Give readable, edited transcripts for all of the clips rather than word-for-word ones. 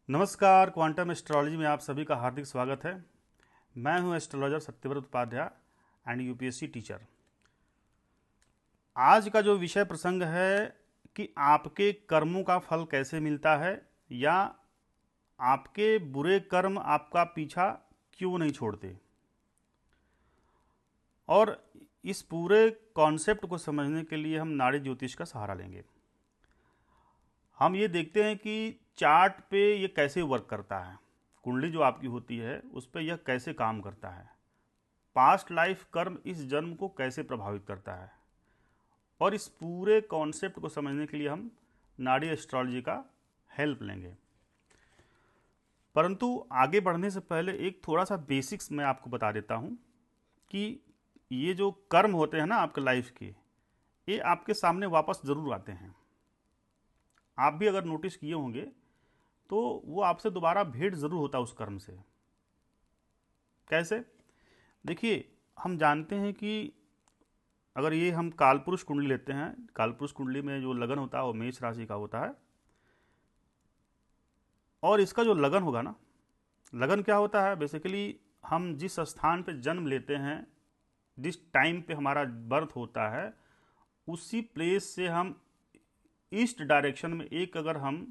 नमस्कार, quantum astrology में आप सभी का हार्दिक स्वागत है। मैं हूं astrologer Satyavrat Upadhyay and UPSC teacher. आज का जो विषय प्रसंग है कि आपके कर्मों का फल कैसे मिलता है, या आपके बुरे कर्म आपका पीछा क्यों नहीं छोड़ते। और इस पूरे कॉन्सेप्ट को समझने के लिए हम नाड़ी ज्योतिष का सहारा लेंगे। हम ये देखते हैं कि चार्ट पे ये कैसे वर्क करता है, कुंडली जो आपकी होती है उस पर यह कैसे काम करता है, पास्ट लाइफ कर्म इस जन्म को कैसे प्रभावित करता है। और इस पूरे कॉन्सेप्ट को समझने के लिए हम नाड़ी एस्ट्रोलॉजी का हेल्प लेंगे। परंतु आगे बढ़ने से पहले एक थोड़ा सा बेसिक्स मैं आपको बता देता हूँ कि ये जो कर्म होते हैं ना आपके लाइफ के, ये आपके सामने वापस ज़रूर आते हैं। आप भी अगर नोटिस किए होंगे तो वो आपसे दोबारा भेंट ज़रूर होता है उस कर्म से। कैसे? देखिए, हम जानते हैं कि अगर ये हम कालपुरुष कुंडली लेते हैं, कालपुरुष कुंडली में जो लगन होता है वो मेष राशि का होता है। और इसका जो लगन होगा ना, लगन क्या होता है बेसिकली, हम जिस स्थान पे जन्म लेते हैं, जिस टाइम पे हमारा बर्थ होता है, उसी प्लेस से हम ईस्ट डायरेक्शन में एक अगर हम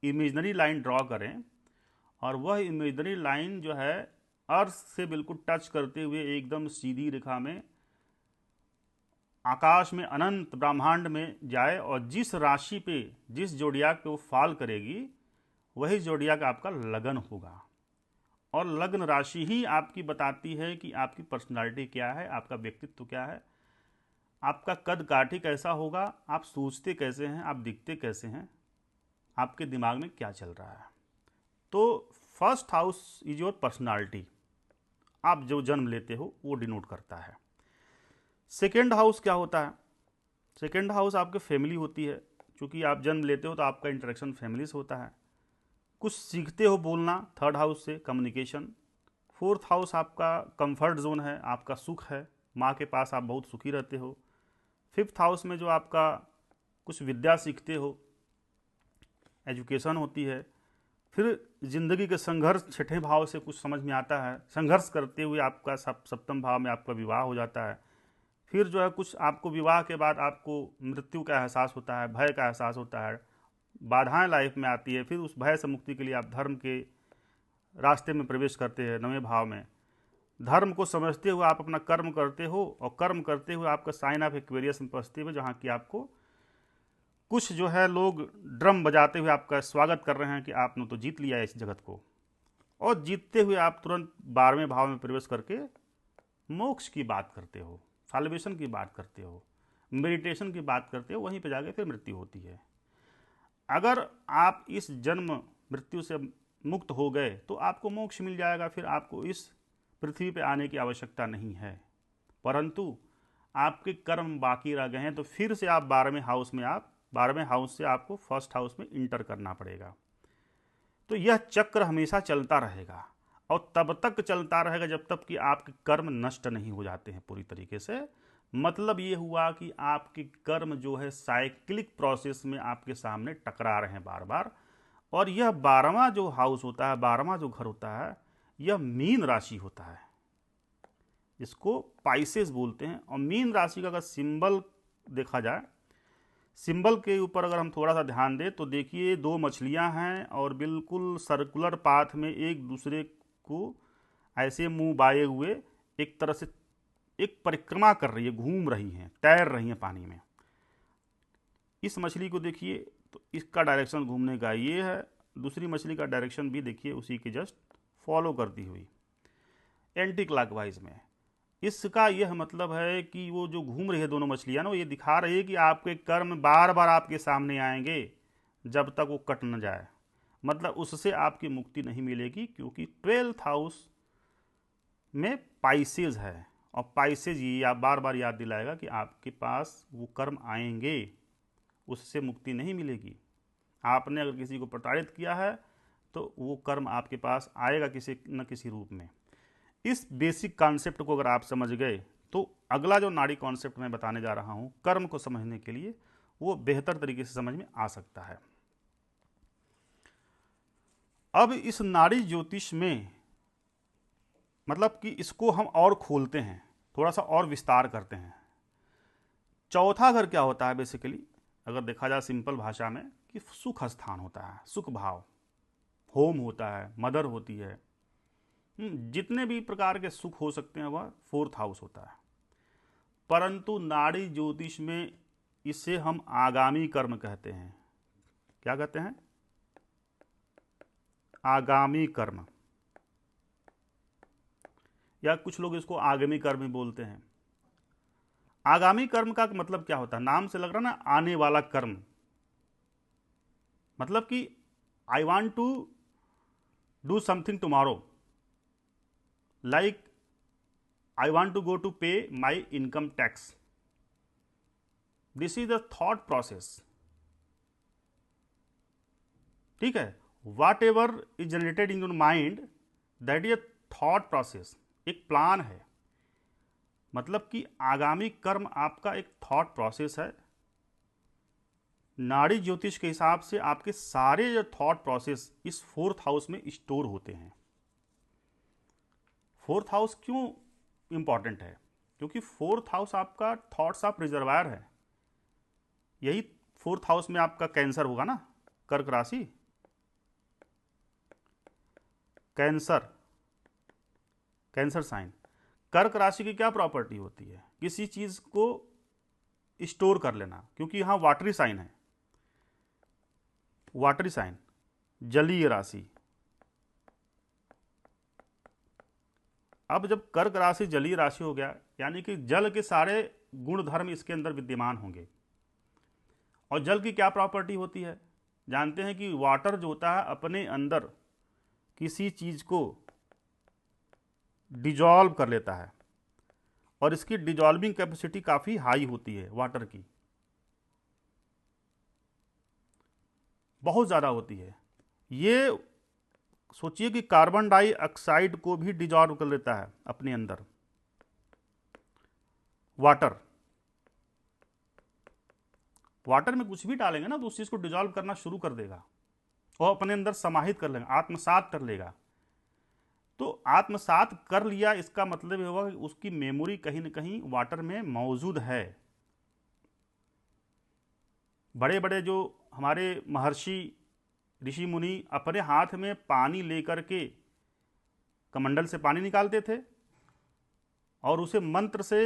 इमेजनरी लाइन ड्रॉ करें, और वह इमेजनरी लाइन जो है अर्थ से बिल्कुल टच करते हुए एकदम सीधी रेखा में आकाश में अनंत ब्रह्मांड में जाए, और जिस राशि पे, जिस जोडियाक पे वो फॉल करेगी, वही जोडियाक आपका लगन होगा। और लग्न राशि ही आपकी बताती है कि आपकी पर्सनालिटी क्या है, आपका व्यक्तित्व क्या है, आपका कद काठी कैसा होगा, आप सोचते कैसे हैं, आप दिखते कैसे हैं, आपके दिमाग में क्या चल रहा है। तो first house is your personality, आप जो जन्म लेते हो वो डिनोट करता है। सेकेंड हाउस क्या होता है? सेकेंड हाउस आपके फैमिली होती है। क्योंकि आप जन्म लेते हो तो आपका इंटरेक्शन फैमिली से होता है। कुछ सीखते हो बोलना, थर्ड हाउस से कम्युनिकेशन। फोर्थ हाउस आपका कंफर्ट जोन है, आपका सुख है, माँ के पास आप बहुत सुखी रहते हो। फिफ्थ हाउस में जो आपका कुछ विद्या सीखते हो, एजुकेशन होती है। फिर जिंदगी के संघर्ष छठे भाव से कुछ समझ में आता है, संघर्ष करते हुए आपका सप्तम भाव में आपका विवाह हो जाता है। फिर जो है कुछ आपको विवाह के बाद आपको मृत्यु का एहसास होता है, भय का एहसास होता है, बाधाएं लाइफ में आती है। फिर उस भय से मुक्ति के लिए आप धर्म के रास्ते में प्रवेश करते हैं, नवे भाव में। धर्म को समझते हुए आप अपना कर्म करते हो, और कर्म करते हुए आपका साइन ऑफ एक्वेरियस में पहुंचते हुए, जहाँ की आपको कुछ जो है लोग ड्रम बजाते हुए आपका स्वागत कर रहे हैं कि आपने तो जीत लिया है इस जगत को। और जीतते हुए आप तुरंत 12वें भाव में प्रवेश करके मोक्ष की बात करते हो, साल्वेशन की बात करते हो, मेडिटेशन की बात करते हो। वहीं पे जाके फिर मृत्यु होती है। अगर आप इस जन्म मृत्यु से मुक्त हो गए तो आपको मोक्ष मिल जाएगा, फिर आपको इस पृथ्वी पे आने की आवश्यकता नहीं है। परंतु आपके कर्म बाकी रह गए हैं, तो फिर से आप 12वें हाउस से आपको फर्स्ट हाउस में इंटर करना पड़ेगा। तो यह चक्र हमेशा चलता रहेगा, और तब तक चलता रहेगा जब तक कि आपके कर्म नष्ट नहीं हो जाते हैं पूरी तरीके से। मतलब ये हुआ कि आपके कर्म जो है साइक्लिक प्रोसेस में आपके सामने टकरा रहे हैं बार बार। और यह 12वां जो हाउस होता है, 12वां जो घर होता है, यह मीन राशि होता है, इसको पाइसेस बोलते हैं। और मीन राशि का अगर सिंबल देखा जाए, सिंबल के ऊपर अगर हम थोड़ा सा ध्यान दें तो देखिए, दो मछलियां हैं और बिल्कुल सर्कुलर पाथ में एक दूसरे को ऐसे मुंह बाए हुए एक तरह से एक परिक्रमा कर रही है, घूम रही हैं, तैर रही हैं पानी में। इस मछली को देखिए तो इसका डायरेक्शन घूमने का ये है, दूसरी मछली का डायरेक्शन भी देखिए उसी के जस्ट फॉलो करती हुई एंटी क्लॉकवाइज में। इसका यह मतलब है कि वो जो घूम रही है दोनों मछलियां ना, वो ये दिखा रही है कि आपके कर्म बार बार आपके सामने आएंगे जब तक वो कट न जाए। मतलब उससे आपकी मुक्ति नहीं मिलेगी, क्योंकि 12th हाउस में पाइसेज है। और पाइसेज ये आप बार बार याद दिलाएगा कि आपके पास वो कर्म आएंगे, उससे मुक्ति नहीं मिलेगी। आपने अगर किसी को प्रताड़ित किया है तो वो कर्म आपके पास आएगा किसी न किसी रूप में। इस बेसिक कॉन्सेप्ट को अगर आप समझ गए तो अगला जो नाड़ी कॉन्सेप्ट मैं बताने जा रहा हूं कर्म को समझने के लिए, वो बेहतर तरीके से समझ में आ सकता है। अब इस नाड़ी ज्योतिष में मतलब कि इसको हम और खोलते हैं, थोड़ा सा और विस्तार करते हैं। चौथा घर क्या होता है बेसिकली, अगर देखा जाए सिंपल भाषा में, कि सुख स्थान होता है, सुख भाव, होम होता है, मदर होती है, जितने भी प्रकार के सुख हो सकते हैं वह फोर्थ हाउस होता है। परंतु नाड़ी ज्योतिष में इसे हम आगामी कर्म कहते हैं। क्या कहते हैं? आगामी कर्म, या कुछ लोग इसको आगामी कर्म भी बोलते हैं। आगामी कर्म का मतलब क्या होता है? नाम से लग रहा ना, आने वाला कर्म। मतलब कि I want to do something tomorrow, like I want to go to pay my income tax. This is the thought process. ठीक है, whatever is generated in your mind, that is a thought process, एक plan है। मतलब कि आगामी कर्म आपका एक थॉट प्रोसेस है। नाड़ी ज्योतिष के हिसाब से आपके सारे जो थॉट प्रोसेस इस फोर्थ हाउस में स्टोर होते हैं। फोर्थ हाउस क्यों इंपॉर्टेंट है? क्योंकि फोर्थ हाउस आपका थॉट्स ऑफ रिजर्वायर है। यही फोर्थ हाउस में आपका कैंसर होगा ना, कर्क राशि, कैंसर, कैंसर साइन। कर्क राशि की क्या प्रॉपर्टी होती है? किसी चीज को स्टोर कर लेना, क्योंकि यहां वाटरी साइन है, वाटरी साइन, जलीय राशि। अब जब कर्क राशि जलीय राशि हो गया, यानी कि जल के सारे गुण धर्म इसके अंदर विद्यमान होंगे। और जल की क्या प्रॉपर्टी होती है? जानते हैं कि वाटर जो होता है अपने अंदर किसी चीज को डिजॉल्व कर लेता है, और इसकी डिजॉल्विंग कैपेसिटी काफी हाई होती है वाटर की, बहुत ज्यादा होती है। ये सोचिए कि कार्बन डाइऑक्साइड को भी डिजॉल्व कर लेता है अपने अंदर वाटर। वाटर में कुछ भी डालेंगे ना तो उस चीज को डिजॉल्व करना शुरू कर देगा और अपने अंदर समाहित कर लेगा, आत्मसात कर लेगा। तो आत्मसात कर लिया, इसका मतलब ये होगा कि उसकी मेमोरी कहीं ना कहीं वाटर में मौजूद है। बड़े बड़े जो हमारे महर्षि ऋषि मुनि अपने हाथ में पानी लेकर के कमंडल से पानी निकालते थे और उसे मंत्र से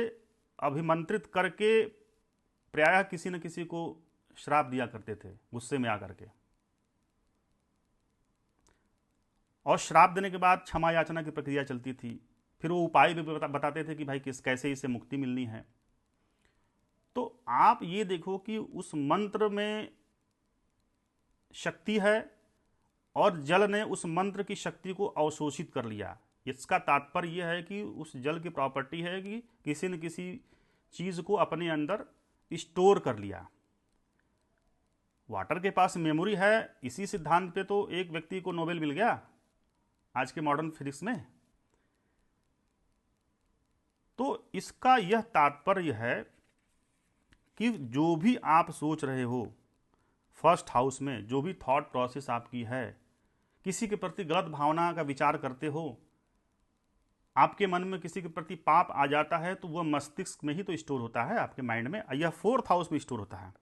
अभिमंत्रित करके प्रायः किसी न किसी को श्राप दिया करते थे गुस्से में आकर के, और श्राप देने के बाद क्षमा याचना की प्रक्रिया चलती थी। फिर वो उपाय भी बताते थे कि भाई कैसे इससे मुक्ति मिलनी है। तो आप ये देखो कि उस मंत्र में शक्ति है और जल ने उस मंत्र की शक्ति को अवशोषित कर लिया। इसका तात्पर्य यह है कि उस जल की प्रॉपर्टी है कि किसी न किसी चीज को अपने अंदर स्टोर कर लिया। वाटर के पास मेमोरी है। इसी सिद्धांत पे तो एक व्यक्ति को नोबेल मिल गया आज के मॉडर्न फिजिक्स में। तो इसका यह तात्पर्य है कि जो भी आप सोच रहे हो फर्स्ट हाउस में, जो भी थॉट प्रोसेस आपकी है, किसी के प्रति गलत भावना का विचार करते हो, आपके मन में किसी के प्रति पाप आ जाता है, तो वह मस्तिष्क में ही तो स्टोर होता है, आपके माइंड में। यह फोर्थ हाउस में स्टोर होता है।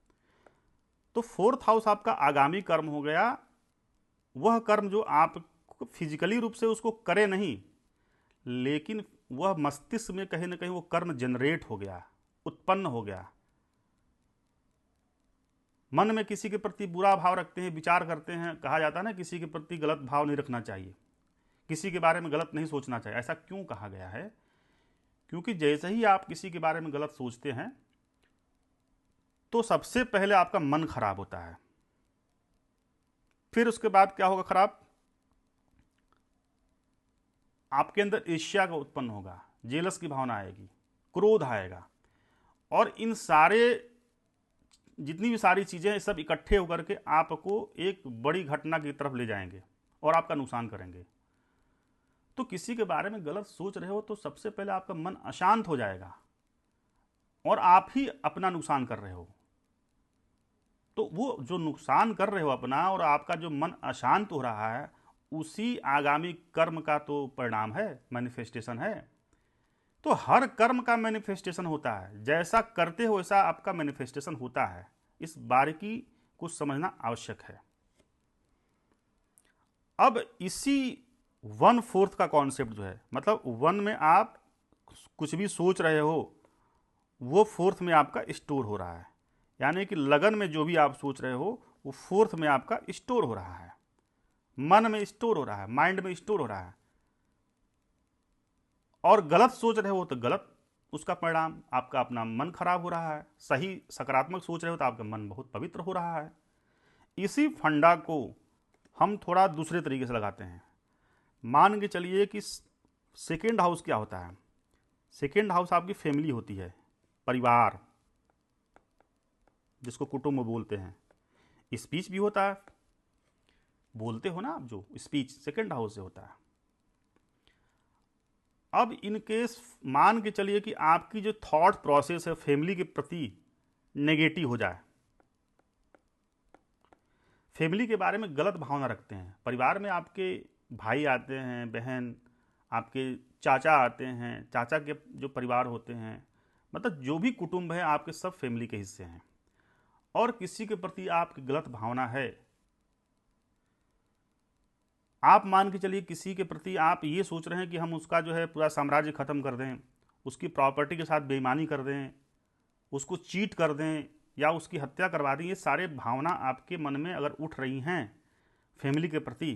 तो फोर्थ हाउस आपका आगामी कर्म हो गया। वह कर्म जो आप फिजिकली रूप से उसको करे नहीं, लेकिन वह मस्तिष्क में कहीं ना कहीं वो कर्म जनरेट हो गया, उत्पन्न हो गया। मन में किसी के प्रति बुरा भाव रखते हैं, विचार करते हैं। कहा जाता है ना, किसी के प्रति गलत भाव नहीं रखना चाहिए, किसी के बारे में गलत नहीं सोचना चाहिए। ऐसा क्यों कहा गया है? क्योंकि जैसे ही आप किसी के बारे में गलत सोचते हैं तो सबसे पहले आपका मन खराब होता है। फिर उसके बाद क्या होगा खराब? आपके अंदर ईर्ष्या का उत्पन्न होगा, जेलस की भावना आएगी, क्रोध आएगा, और इन सारे जितनी भी सारी चीजें सब इकट्ठे होकर के आपको एक बड़ी घटना की तरफ ले जाएंगे और आपका नुकसान करेंगे। तो किसी के बारे में गलत सोच रहे हो तो सबसे पहले आपका मन अशांत हो जाएगा और आप ही अपना नुकसान कर रहे हो। तो वो जो नुकसान कर रहे हो अपना, और आपका जो मन अशांत हो रहा है, उसी आगामी कर्म का तो परिणाम है, मैनिफेस्टेशन है। तो हर कर्म का मैनिफेस्टेशन होता है, जैसा करते हो वैसा आपका मैनिफेस्टेशन होता है। इस बारीकी को समझना आवश्यक है। अब इसी 1/4 का कॉन्सेप्ट जो है, मतलब 1 में आप कुछ भी सोच रहे हो वो 4th में आपका स्टोर हो रहा है। यानी कि लगन में जो भी आप सोच रहे हो वो 4th में आपका स्टोर हो रहा है, मन में स्टोर हो रहा है, माइंड में स्टोर हो रहा है। और गलत सोच रहे हो तो गलत उसका परिणाम, आपका अपना मन खराब हो रहा है। सही सकारात्मक सोच रहे हो तो आपका मन बहुत पवित्र हो रहा है। इसी फंडा को हम थोड़ा दूसरे तरीके से लगाते हैं। मान के चलिए कि सेकेंड हाउस क्या होता है? सेकेंड हाउस आपकी फैमिली होती है, परिवार, जिसको कुटुंब बोलते हैं। स्पीच भी होता है, बोलते हो ना आप, जो स्पीच सेकेंड हाउस से होता है। अब इन केस मान के चलिए कि आपकी जो थॉट प्रोसेस है फैमिली के प्रति नेगेटिव हो जाए, फैमिली के बारे में गलत भावना रखते हैं। परिवार में आपके भाई आते हैं, बहन, आपके चाचा आते हैं, चाचा के जो परिवार होते हैं, मतलब जो भी कुटुंब है आपके सब फैमिली के हिस्से हैं। और किसी के प्रति आपकी गलत भावना है, आप मान के चलिए किसी के प्रति आप ये सोच रहे हैं कि हम उसका जो है पूरा साम्राज्य खत्म कर दें, उसकी प्रॉपर्टी के साथ बेईमानी कर दें, उसको चीट कर दें या उसकी हत्या करवा दें। ये सारे भावना आपके मन में अगर उठ रही हैं फैमिली के प्रति,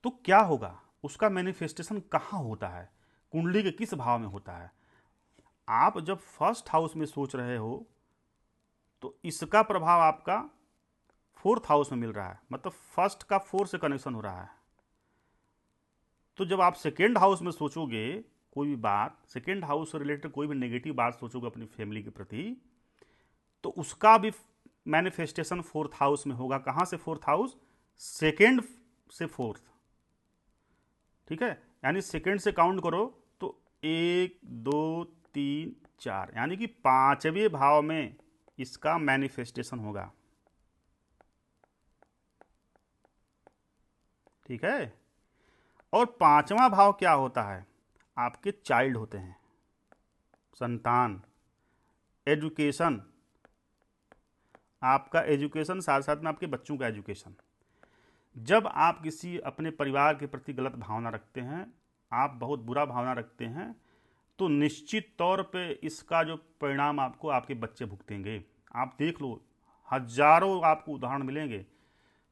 तो क्या होगा? उसका मैनिफेस्टेशन कहाँ होता है? कुंडली के किस भाव में होता है? आप जब फर्स्ट हाउस में सोच रहे हो तो इसका प्रभाव आपका 4th हाउस में मिल रहा है, मतलब फर्स्ट का 4 से कनेक्शन हो रहा है। तो जब आप सेकेंड हाउस में सोचोगे कोई भी बात, सेकेंड हाउस से रिलेटेड कोई भी नेगेटिव बात सोचोगे अपनी फैमिली के प्रति, तो उसका भी मैनिफेस्टेशन 4th हाउस में होगा। कहाँ से 4th हाउस? सेकेंड से 4th, ठीक है। यानी सेकेंड से काउंट करो तो 1 2 3 4, यानी कि 5वें भाव में इसका मैनिफेस्टेशन होगा, ठीक है। और 5वां भाव क्या होता है? आपके चाइल्ड होते हैं, संतान, एजुकेशन, आपका एजुकेशन, साथ साथ में आपके बच्चों का एजुकेशन। जब आप किसी अपने परिवार के प्रति गलत भावना रखते हैं, आप बहुत बुरा भावना रखते हैं, तो निश्चित तौर पे इसका जो परिणाम आपको आपके बच्चे भुगतेंगे। आप देख लो, हजारों आपको उदाहरण मिलेंगे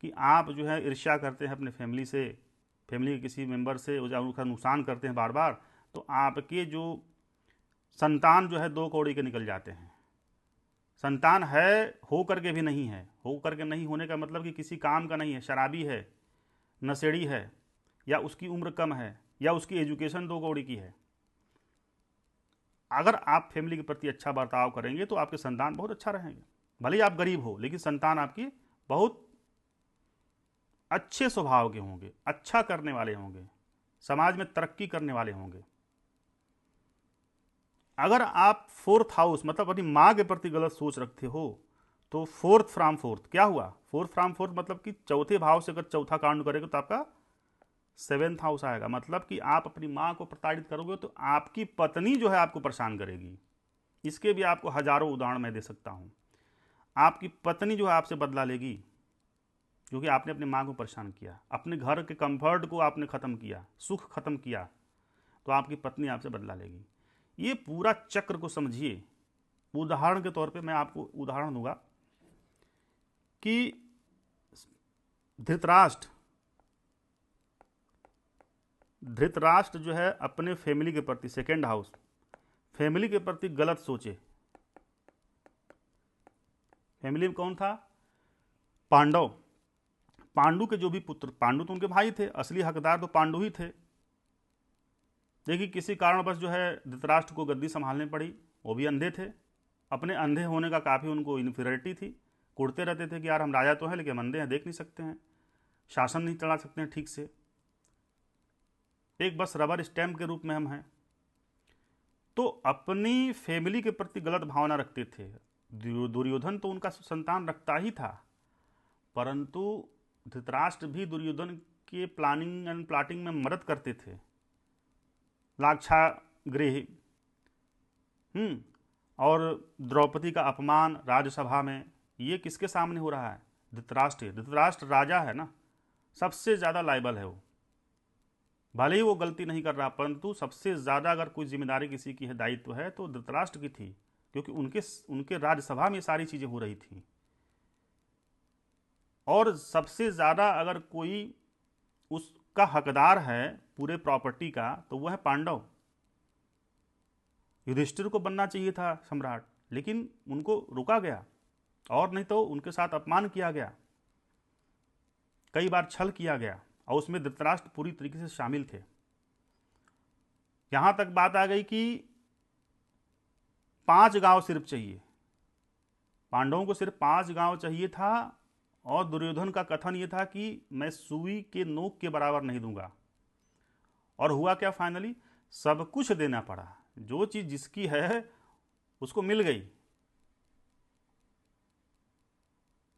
कि आप जो है ईर्ष्या करते हैं अपने फैमिली से, फैमिली के किसी मेंबर से, उसका नुकसान करते हैं बार बार, तो आपके जो संतान जो है 2 कौड़ी के निकल जाते हैं। संतान है हो करके भी नहीं है, हो करके नहीं होने का मतलब कि किसी काम का नहीं है, शराबी है, नशेड़ी है, या उसकी उम्र कम है, या उसकी एजुकेशन 2 कौड़ी की है। अगर आप फैमिली के प्रति अच्छा बर्ताव करेंगे तो आपके संतान बहुत अच्छा रहेंगे। भले ही आप गरीब हो, लेकिन संतान आपकी बहुत अच्छे स्वभाव के होंगे, अच्छा करने वाले होंगे, समाज में तरक्की करने वाले होंगे। अगर आप 4th हाउस मतलब अपनी माँ के प्रति गलत सोच रखते हो, तो 4th फ्रॉम 4th क्या हुआ? 4th फ्रॉम 4th मतलब कि चौथे भाव से अगर चौथा काउंट करेगा तो आपका 7th हाउस आएगा। मतलब कि आप अपनी माँ को प्रताड़ित करोगे तो आपकी पत्नी जो है आपको परेशान करेगी। इसके भी आपको हजारों उदाहरण मैं दे सकता हूँ। आपकी पत्नी जो है आपसे बदला लेगी, क्योंकि आपने अपनी माँ को परेशान किया, अपने घर के कंफर्ट को आपने ख़त्म किया, सुख ख़त्म किया, तो आपकी पत्नी आपसे बदला लेगी। ये पूरा चक्र को समझिए। उदाहरण के तौर पे मैं आपको उदाहरण दूंगा कि धृतराष्ट्र जो है अपने फैमिली के प्रति, सेकेंड हाउस, फैमिली के प्रति गलत सोचे। फैमिली में कौन था? पांडव। पांडु के जो भी पुत्र, पांडु तो उनके भाई थे, असली हकदार तो पांडु ही थे। देखिए किसी कारणवश जो है धृतराष्ट्र को गद्दी संभालनी पड़ी। वो भी अंधे थे, अपने अंधे होने का काफ़ी उनको इन्फीरियरिटी थी। कुड़ते रहते थे कि यार हम राजा तो हैं लेकिन हम अंधे हैं, देख नहीं सकते हैं, शासन नहीं चला सकते हैं ठीक से, एक बस रबर स्टैम्प के रूप में हम हैं। तो अपनी फैमिली के प्रति गलत भावना रखते थे। दुर्योधन तो उनका संतान रखता ही था, परंतु धृतराष्ट्र भी दुर्योधन के प्लानिंग एंड प्लॉटिंग में मदद करते थे। लाक्षागृह, और द्रौपदी का अपमान राज्यसभा में, ये किसके सामने हो रहा है? धृतराष्ट्र। धृतराष्ट्र राजा है ना, सबसे ज़्यादा लायबल है वो। भले ही वो गलती नहीं कर रहा, परंतु सबसे ज़्यादा अगर कोई जिम्मेदारी किसी की है, दायित्व है, तो धृतराष्ट्र की थी, क्योंकि उनके राज्यसभा में सारी चीज़ें हो रही थी। और सबसे ज़्यादा अगर कोई उसका हकदार है पूरे प्रॉपर्टी का, तो वह है पांडव। युधिष्ठिर को बनना चाहिए था सम्राट, लेकिन उनको रुका गया, और नहीं तो उनके साथ अपमान किया गया, कई बार छल किया गया, और उसमें धृतराष्ट्र पूरी तरीके से शामिल थे। यहां तक बात आ गई कि 5 गांव सिर्फ चाहिए, पांडवों को सिर्फ 5 गांव चाहिए था, और दुर्योधन का कथन यह था कि मैं सुई के नोक के बराबर नहीं दूंगा। और हुआ क्या? फाइनली सब कुछ देना पड़ा, जो चीज जिसकी है उसको मिल गई।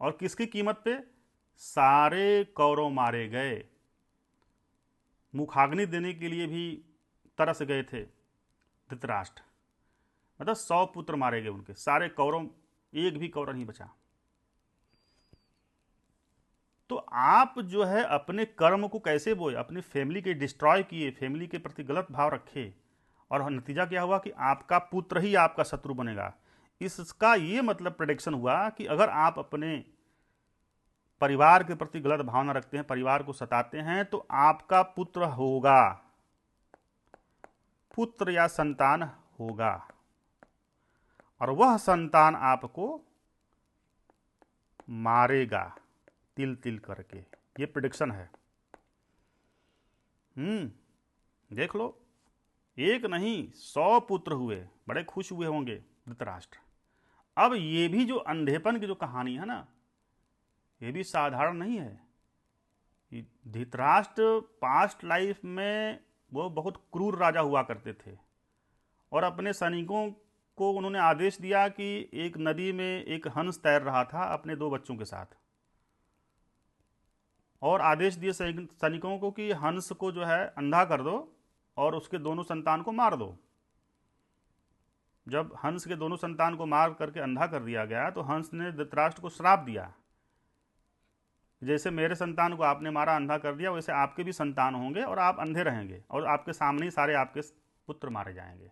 और किसकी कीमत पे? सारे कौरव मारे गए। मुखाग्नि देने के लिए भी तरस गए थे धृतराष्ट्र। मतलब 100 पुत्र मारे गए उनके, सारे कौरव, एक भी कौरव नहीं बचा। तो आप जो है अपने कर्म को कैसे बोए, अपनी फैमिली के डिस्ट्रॉय किए, फैमिली के प्रति गलत भाव रखे, और नतीजा क्या हुआ कि आपका पुत्र ही आपका शत्रु बनेगा। इसका ये मतलब प्रेडिक्शन हुआ कि अगर आप अपने परिवार के प्रति गलत भावना रखते हैं, परिवार को सताते हैं, तो आपका पुत्र होगा, पुत्र या संतान होगा, और वह संतान आपको मारेगा तिल तिल करके। ये प्रेडिक्शन है। देख लो, एक नहीं 100 पुत्र हुए, बड़े खुश हुए होंगे धृतराष्ट्र। अब ये भी जो अंधेपन की जो कहानी है ना, ये भी साधारण नहीं है। धृतराष्ट्र पास्ट लाइफ में वो बहुत क्रूर राजा हुआ करते थे, और अपने सैनिकों को उन्होंने आदेश दिया कि एक नदी में एक हंस तैर रहा था अपने 2 बच्चों के साथ, और आदेश दिए सैनिकों को कि हंस को जो है अंधा कर दो और उसके दोनों संतान को मार दो। जब हंस के दोनों संतान को मार करके अंधा कर दिया गया, तो हंस ने धृतराष्ट्र को श्राप दिया, जैसे मेरे संतान को आपने मारा, अंधा कर दिया, वैसे आपके भी संतान होंगे और आप अंधे रहेंगे, और आपके सामने ही सारे आपके पुत्र मारे जाएंगे।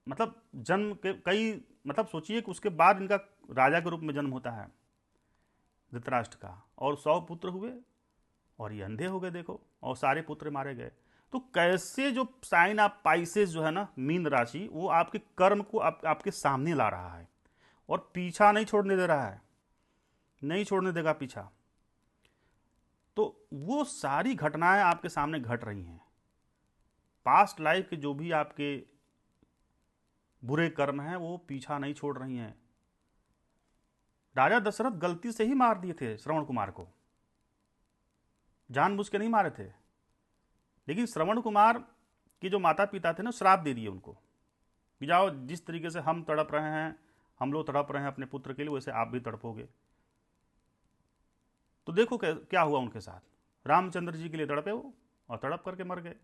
मतलब सोचिए कि उसके बाद इनका राजा के रूप में जन्म होता है धृतराष्ट्र का, और 100 पुत्र हुए, और ये अंधे हो गए देखो, और सारे पुत्र मारे गए। तो कैसे जो साइन ऑफ पाइसेस जो है ना, मीन राशि, वो आपके कर्म को आपके सामने ला रहा है, और पीछा नहीं छोड़ने दे रहा है, नहीं छोड़ने देगा पीछा। तो वो सारी घटनाएं आपके सामने घट रही हैं। पास्ट लाइफ के जो भी आपके बुरे कर्म हैं, वो पीछा नहीं छोड़ रही हैं। राजा दशरथ गलती से ही मार दिए थे श्रवण कुमार को, जानबूझ के नहीं मारे थे, लेकिन श्रवण कुमार के जो माता पिता थे ना, श्राप दे दिए उनको कि जाओ, जिस तरीके से हम तड़प रहे हैं, हम लोग तड़प रहे हैं अपने पुत्र के लिए, वैसे आप भी तड़पोगे। तो देखो क्या हुआ उनके साथ, रामचंद्र जी के लिए तड़पे वो, और तड़प करके मर गए।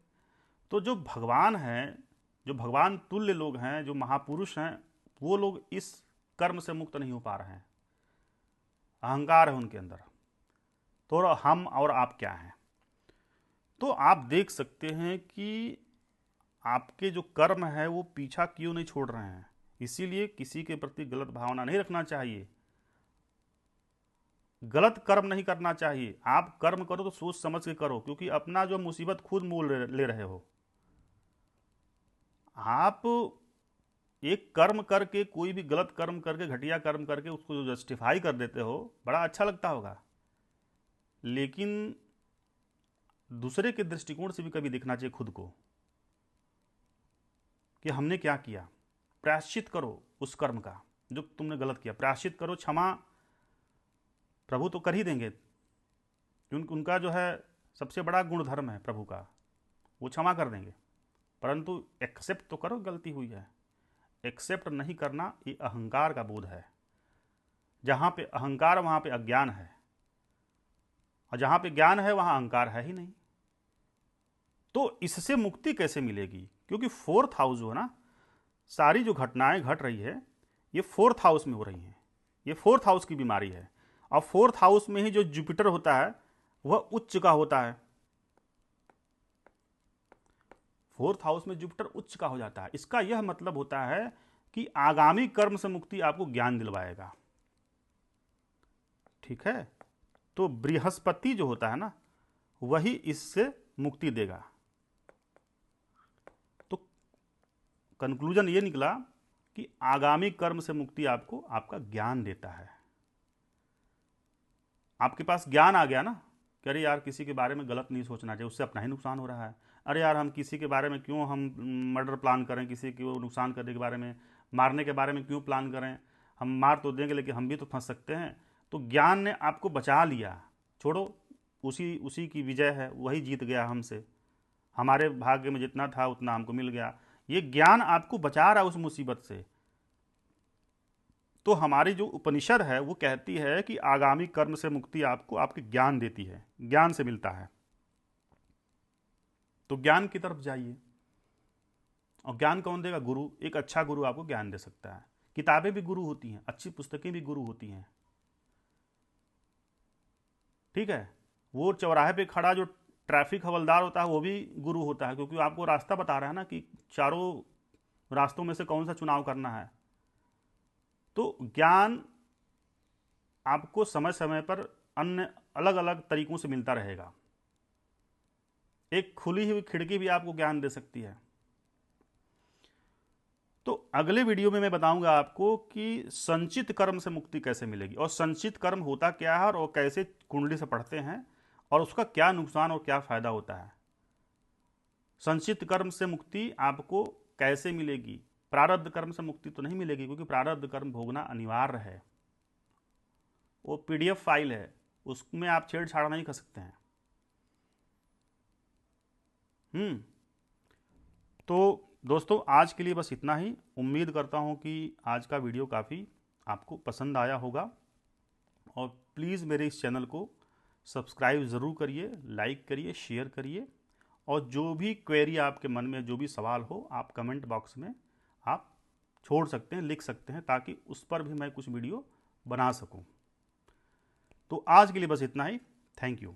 तो जो भगवान हैं, जो भगवान तुल्य लोग हैं, जो महापुरुष हैं, वो लोग इस कर्म से मुक्त नहीं हो पा रहे हैं। अहंकार है उनके अंदर। तो हम और आप क्या हैं? तो आप देख सकते हैं कि आपके जो कर्म है वो पीछा क्यों नहीं छोड़ रहे हैं। इसीलिए किसी के प्रति गलत भावना नहीं रखना चाहिए, गलत कर्म नहीं करना चाहिए। आप कर्म करो तो सोच समझ के करो, क्योंकि अपना जो मुसीबत खुद मोल ले रहे हो। आप एक कर्म करके, कोई भी गलत कर्म करके, घटिया कर्म करके उसको जो जस्टिफाई कर देते हो, बड़ा अच्छा लगता होगा, लेकिन दूसरे के दृष्टिकोण से भी कभी देखना चाहिए खुद को कि हमने क्या किया। प्रायश्चित करो उस कर्म का जो तुमने गलत किया, प्रायश्चित करो, क्षमा प्रभु तो कर ही देंगे, क्योंकि उनका जो है सबसे बड़ा गुण धर्म है प्रभु का, वो क्षमा कर देंगे। परंतु एक्सेप्ट तो करो गलती हुई है। एक्सेप्ट नहीं करना, ये अहंकार का बोध है। जहाँ पे अहंकार वहाँ पे अज्ञान है, और जहाँ पे ज्ञान है वहाँ अहंकार है ही नहीं। तो इससे मुक्ति कैसे मिलेगी? क्योंकि फोर्थ हाउस जो है ना, सारी जो घटनाएं घट रही है ये फोर्थ हाउस में हो रही हैं। ये फोर्थ हाउस की बीमारी है। और फोर्थ हाउस में ही जो जुपिटर होता है वह उच्च का होता है। फोर्थ हाउस में जुपिटर उच्च का हो जाता है। इसका यह मतलब होता है कि आगामी कर्म से मुक्ति आपको ज्ञान दिलवाएगा। ठीक है, तो बृहस्पति जो होता है ना वही इससे मुक्ति देगा। तो कंक्लूजन ये निकला कि आगामी कर्म से मुक्ति आपको आपका ज्ञान देता है। आपके पास ज्ञान आ गया ना कि अरे यार किसी के बारे में गलत नहीं सोचना चाहिए, उससे अपना ही नुकसान हो रहा है। अरे यार हम किसी के बारे में क्यों हम मर्डर प्लान करें, किसी को नुकसान करने के बारे में, मारने के बारे में क्यों प्लान करें? हम मार तो देंगे लेकिन हम भी तो फंस सकते हैं। तो ज्ञान ने आपको बचा लिया। छोड़ो, उसी उसी की विजय है, वही जीत गया हमसे। हमारे भाग्य में जितना था उतना हमको मिल गया। ये ज्ञान आपको बचा रहा है उस मुसीबत से। तो हमारी जो उपनिषद है वो कहती है कि आगामी कर्म से मुक्ति आपको आपके ज्ञान देती है, ज्ञान से मिलता है। तो ज्ञान की तरफ जाइए। और ज्ञान कौन देगा? गुरु। एक अच्छा गुरु आपको ज्ञान दे सकता है। किताबें भी गुरु होती हैं, अच्छी पुस्तकें भी गुरु होती हैं। ठीक है, वो चौराहे पे खड़ा जो ट्रैफिक हवलदार होता है वो भी गुरु होता है, क्योंकि आपको रास्ता बता रहा है ना कि चारों रास्तों में से कौन सा चुनाव करना है। तो ज्ञान आपको समय समय पर अन्य अलग अलग तरीकों से मिलता रहेगा। एक खुली हुई खिड़की भी आपको ज्ञान दे सकती है। तो अगले वीडियो में मैं बताऊंगा आपको कि संचित कर्म से मुक्ति कैसे मिलेगी, और संचित कर्म होता क्या है, और वो कैसे कुंडली से पढ़ते हैं, और उसका क्या नुकसान और क्या फायदा होता है। संचित कर्म से मुक्ति आपको कैसे मिलेगी? प्रारब्ध कर्म से मुक्ति तो नहीं मिलेगी, क्योंकि प्रारब्ध कर्म भोगना अनिवार्य है। वो पीडीएफ फाइल है, उसमें आप छेड़छाड़ नहीं कर सकते हैं। तो दोस्तों आज के लिए बस इतना ही। उम्मीद करता हूँ कि आज का वीडियो काफ़ी आपको पसंद आया होगा। और प्लीज़ मेरे इस चैनल को सब्सक्राइब ज़रूर करिए, लाइक करिए, शेयर करिए। और जो भी क्वेरी आपके मन में, जो भी सवाल हो, आप कमेंट बॉक्स में आप छोड़ सकते हैं, लिख सकते हैं, ताकि उस पर भी मैं कुछ वीडियो बना सकूं। तो आज के लिए बस इतना ही। Thank you.